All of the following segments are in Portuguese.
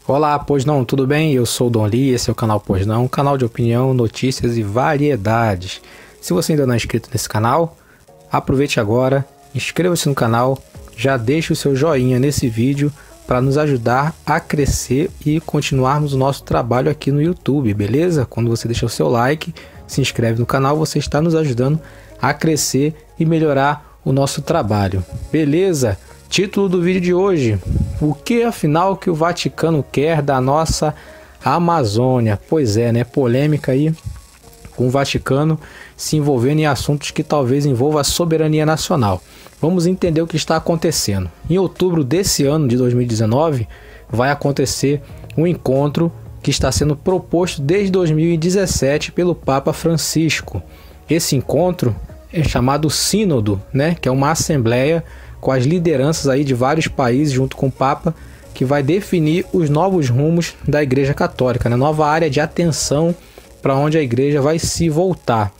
Olá, pois não, tudo bem? Eu sou o Dom Lee, esse é o canal Pois Não, um canal de opinião, notícias e variedades. Se você ainda não é inscrito nesse canal, aproveite agora, inscreva-se no canal, já deixe o seu joinha nesse vídeo para nos ajudar a crescer e continuarmos o nosso trabalho aqui no YouTube, beleza? Quando você deixa o seu like, se inscreve no canal, você está nos ajudando a crescer e melhorar o nosso trabalho, beleza? Título do vídeo de hoje: o que afinal que o Vaticano quer da nossa Amazônia? Pois é, né? Polêmica aí com o Vaticano se envolvendo em assuntos que talvez envolvam a soberania nacional. Vamos entender o que está acontecendo. Em outubro desse ano de 2019 vai acontecer um encontro que está sendo proposto desde 2017 pelo Papa Francisco. Esse encontro é chamado Sínodo, né? Que é uma assembleia com as lideranças aí de vários países junto com o Papa, que vai definir os novos rumos da Igreja Católica, né? Nova área de atenção para onde a Igreja vai se voltar.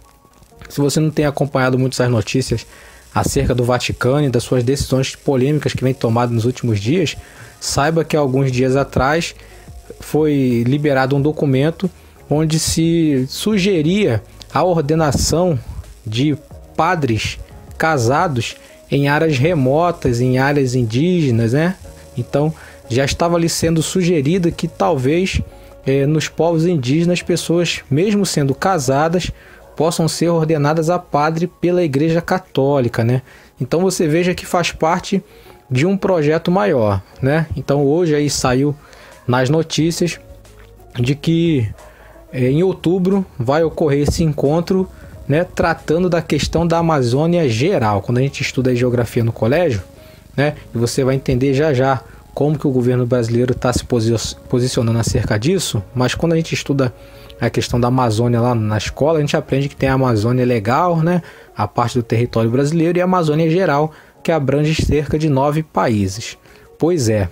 Se você não tem acompanhado muito as notícias acerca do Vaticano e das suas decisões polêmicas que vem tomado nos últimos dias, saiba que alguns dias atrás foi liberado um documento onde se sugeria a ordenação de padres casados em áreas remotas, em áreas indígenas, né? Então já estava ali sendo sugerido que talvez nos povos indígenas pessoas, mesmo sendo casadas, possam ser ordenadas a padre pela Igreja Católica, né? Então você veja que faz parte de um projeto maior, né? Então hoje aí saiu nas notícias de que em outubro vai ocorrer esse encontro, né, tratando da questão da Amazônia geral. Quando a gente estuda a geografia no colégio, né, e você vai entender já já como que o governo brasileiro está se posicionando acerca disso, mas quando a gente estuda a questão da Amazônia lá na escola, a gente aprende que tem a Amazônia legal, né, a parte do território brasileiro, e a Amazônia geral, que abrange cerca de 9 países. Pois é,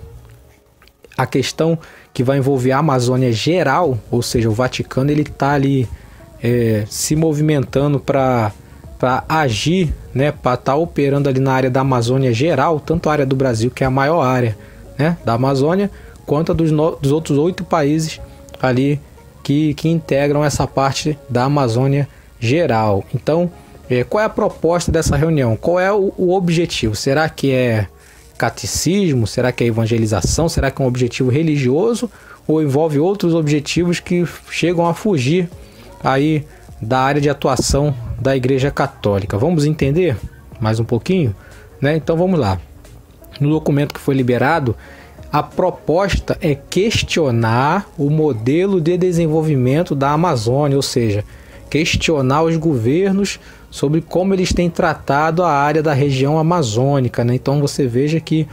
a questão que vai envolver a Amazônia geral, ou seja, o Vaticano, ele está ali se movimentando para agir, né, para estar operando ali na área da Amazônia geral, tanto a área do Brasil, que é a maior área, né, da Amazônia, quanto a dos outros 8 países ali que integram essa parte da Amazônia geral. Então, qual é a proposta dessa reunião? Qual é o objetivo? Será que é catecismo? Será que é evangelização? Será que é um objetivo religioso? Ou envolve outros objetivos que chegam a fugir aí da área de atuação da Igreja Católica? Vamos entender mais um pouquinho, né? Então vamos lá. No documento que foi liberado, a proposta é questionar o modelo de desenvolvimento da Amazônia, ou seja, questionar os governos sobre como eles têm tratado a área da região amazônica, né? Então você veja que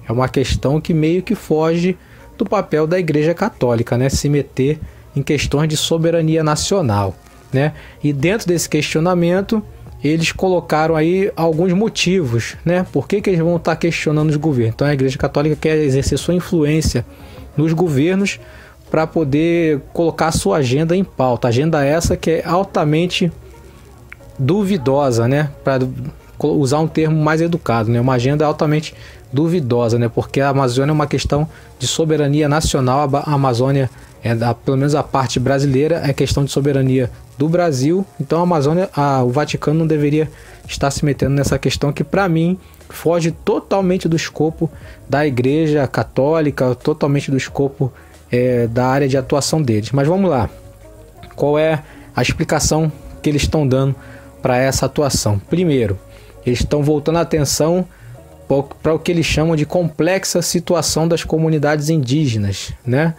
é uma questão que meio que foge do papel da Igreja Católica, né? Se meter em questões de soberania nacional, né? E dentro desse questionamento, eles colocaram aí alguns motivos, né? Por que eles vão estar questionando os governos? Então a Igreja Católica quer exercer sua influência nos governos para poder colocar a sua agenda em pauta. Agenda essa que é altamente duvidosa, né? Para usar um termo mais educado, né? Uma agenda altamente duvidosa, né? Porque a Amazônia é uma questão de soberania nacional. A Amazônia pelo menos a parte brasileira é questão de soberania do Brasil. Então a Amazônia, o Vaticano não deveria estar se metendo nessa questão que, para mim, foge totalmente do escopo da Igreja Católica, totalmente do escopo da área de atuação deles. Mas vamos lá, qual é a explicação que eles estão dando para essa atuação? Primeiro, eles estão voltando a atenção para o que eles chamam de complexa situação das comunidades indígenas, né?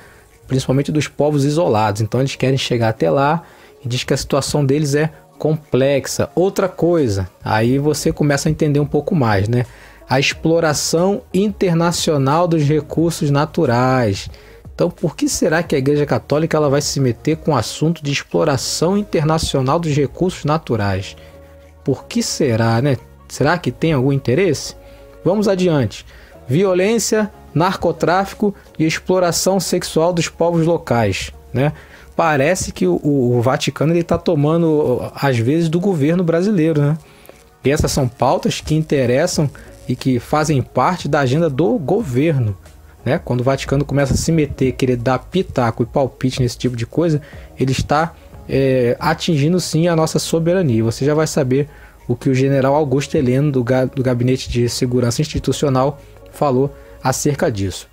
Principalmente dos povos isolados. Então eles querem chegar até lá e diz que a situação deles é complexa. Outra coisa, aí você começa a entender um pouco mais, né? A exploração internacional dos recursos naturais. Então, por que será que a Igreja Católica ela vai se meter com o assunto de exploração internacional dos recursos naturais? Por que será, né? Será que tem algum interesse? Vamos adiante. Violência, narcotráfico e exploração sexual dos povos locais, né? Parece que o Vaticano está tomando, às vezes, do governo brasileiro, né? E essas são pautas que interessam e que fazem parte da agenda do governo, né? Quando o Vaticano começa a se meter, querer dar pitaco e palpite nesse tipo de coisa, ele está atingindo sim a nossa soberania. Você já vai saber o que o general Augusto Heleno do Gabinete de Segurança Institucional falou acerca disso.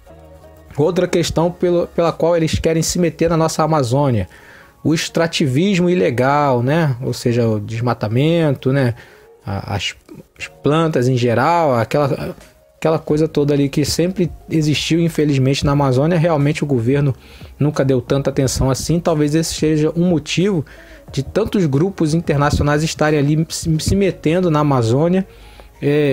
Outra questão pela qual eles querem se meter na nossa Amazônia, o extrativismo ilegal, né? Ou seja, o desmatamento, né? As plantas em geral, aquela coisa toda ali que sempre existiu, infelizmente, na Amazônia. Realmente o governo nunca deu tanta atenção assim. Talvez esse seja um motivo de tantos grupos internacionais estarem ali se metendo na Amazônia,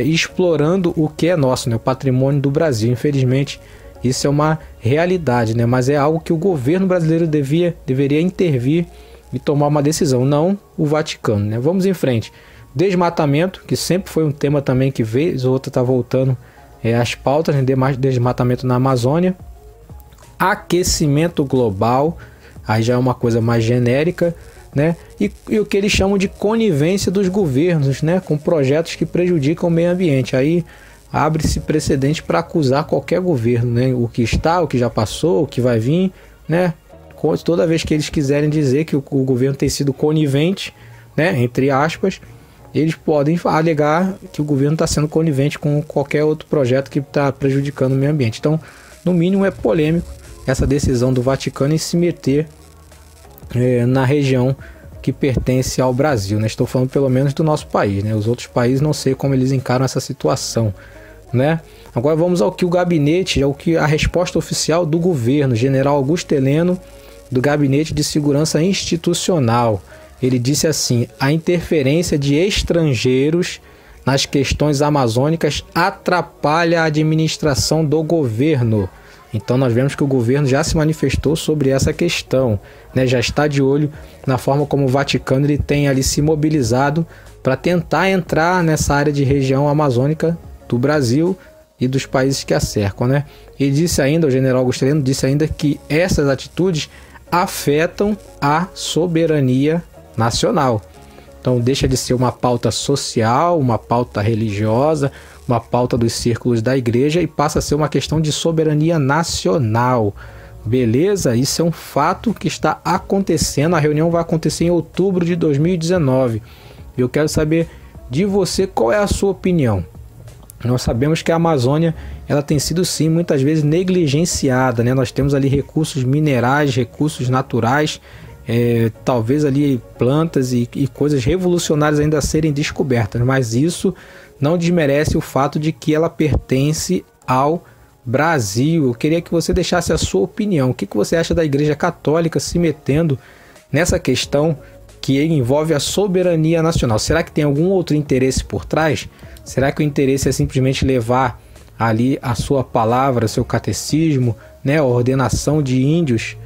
explorando o que é nosso, né? O patrimônio do Brasil. Infelizmente, isso é uma realidade, né? Mas é algo que o governo brasileiro deveria intervir e tomar uma decisão, não o Vaticano, né? Vamos em frente. Desmatamento, que sempre foi um tema também que vez ou outra está voltando às pautas, né? Desmatamento na Amazônia. Aquecimento global, aí já é uma coisa mais genérica, né? E o que eles chamam de conivência dos governos, né? Com projetos que prejudicam o meio ambiente. Aí abre-se precedente para acusar qualquer governo, né? O que está, o que já passou, o que vai vir, né? Toda vez que eles quiserem dizer que o governo tem sido conivente, né? Entre aspas, eles podem alegar que o governo está sendo conivente com qualquer outro projeto que está prejudicando o meio ambiente. Então, no mínimo, é polêmico essa decisão do Vaticano em se meter na região que pertence ao Brasil, né? Estou falando pelo menos do nosso país, né? Os outros países não sei como eles encaram essa situação, né? Agora vamos ao que o gabinete, a resposta oficial do governo, general Augusto Heleno, do Gabinete de Segurança Institucional. Ele disse assim: a interferência de estrangeiros nas questões amazônicas atrapalha a administração do governo. Então nós vemos que o governo já se manifestou sobre essa questão, né? Já está de olho na forma como o Vaticano ele tem ali se mobilizado para tentar entrar nessa área de região amazônica do Brasil e dos países que a cercam, né? Ele disse ainda, o general Augusto Heleno disse ainda que essas atitudes afetam a soberania nacional. Então deixa de ser uma pauta social, uma pauta religiosa, uma pauta dos círculos da igreja e passa a ser uma questão de soberania nacional. Beleza? Isso é um fato que está acontecendo. A reunião vai acontecer em outubro de 2019. Eu quero saber de você qual é a sua opinião. Nós sabemos que a Amazônia ela tem sido sim muitas vezes negligenciada, né? Nós temos ali recursos minerais, recursos naturais, talvez ali plantas e coisas revolucionárias ainda a serem descobertas, mas isso não desmerece o fato de que ela pertence ao Brasil. Eu queria que você deixasse a sua opinião. O que você acha da Igreja Católica se metendo nessa questão que envolve a soberania nacional? Será que tem algum outro interesse por trás? Será que o interesse é simplesmente levar ali a sua palavra, seu catecismo, né, a ordenação de índios,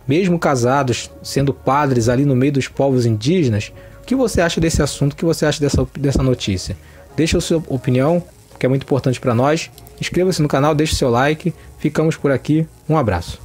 mesmo casados, sendo padres ali no meio dos povos indígenas? O que você acha desse assunto? O que você acha dessa notícia? Deixa a sua opinião, que é muito importante para nós. Inscreva-se no canal, deixe seu like. Ficamos por aqui. Um abraço.